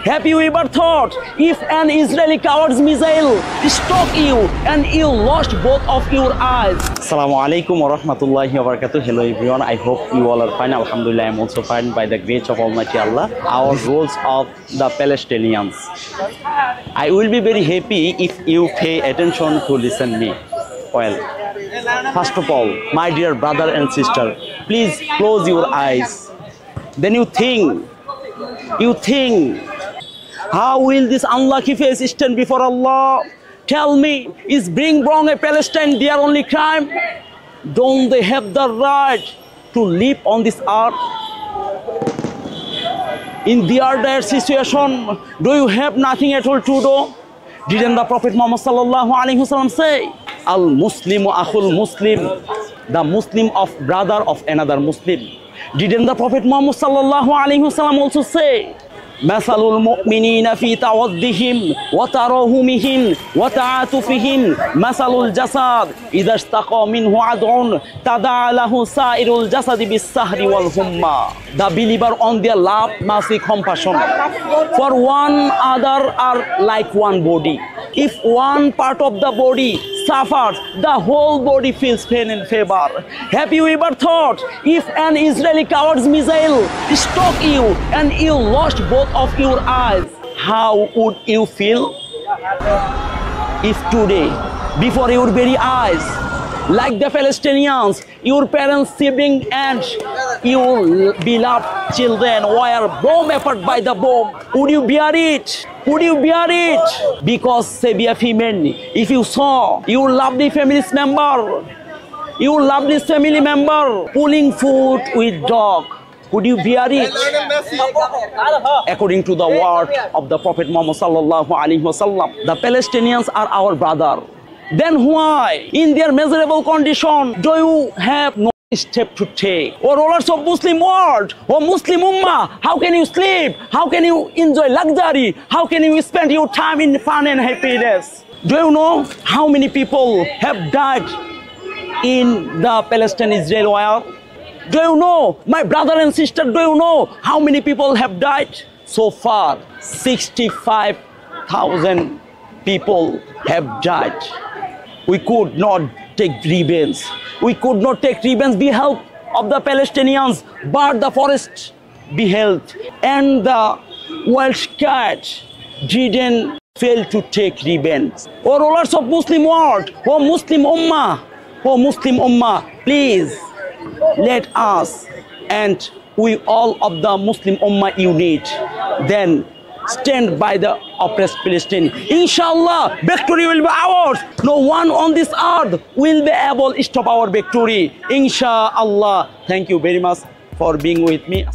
Have you ever thought if an Israeli coward's missile struck you and you lost both of your eyes? Assalamu alaikum wa rahmatullahi wa barakatuh. Hello everyone, I hope you all are fine. Alhamdulillah, I am also fine by the grace of Almighty Allah. Our rules of the Palestinians. I will be very happy if you pay attention to listen me. Well, first of all, my dear brother and sister, please close your eyes. Then you think, how will this unlucky face stand before Allah? Tell me, is being wrong a Palestine their only crime? Don't they have the right to live on this earth? In their dire situation, do you have nothing at all to do? Didn't the Prophet Muhammad sallallahu alaihi wasallam say, Al-Muslimu akhul Muslim, the Muslim of brother of another Muslim? Didn't the Prophet Muhammad sallallahu alaihi wasallam also say, Masalul mu'minina fi tawaddihim wa tarahumihim wa ta'atufihim masalul jasad idha ishtaqa minhu ad'un tada'a lahu sa'irul jasadi bis-sahri wal humma. The believer on their love must be compassion. For one other are like one body. If one part of the body suffers, the whole body feels pain and fever. Have you ever thought if an Israeli coward's missile struck you and you lost both of your eyes, how would you feel? If today, before your very eyes, like the Palestinians, your parents, siblings, and your beloved children were blown apart by the bomb, would you bear it? Would you bear it? Because, Savior female, if you saw your lovely family member pulling food with dog, would you bear it? According to the word of the Prophet Muhammad sallallahu alaihi wasallam, the Palestinians are our brother. Then why, in their miserable condition, do you have no step to take? O rulers of Muslim world, O Muslim Ummah, how can you sleep? How can you enjoy luxury? How can you spend your time in fun and happiness? Do you know how many people have died in the Palestine-Israel war? Do you know, my brother and sister, do you know how many people have died? So far, 65,000 people have died. We could not take revenge. We could not take revenge with help of the Palestinians, but the forest beheld. And the wild cat didn't fail to take revenge. O rulers of Muslim world, O Muslim Ummah, please let us and we all of the Muslim Ummah unite. Then stand by the oppressed Palestine. Inshallah, victory will be ours. No one on this earth will be able to stop our victory. Inshallah. Thank you very much for being with me.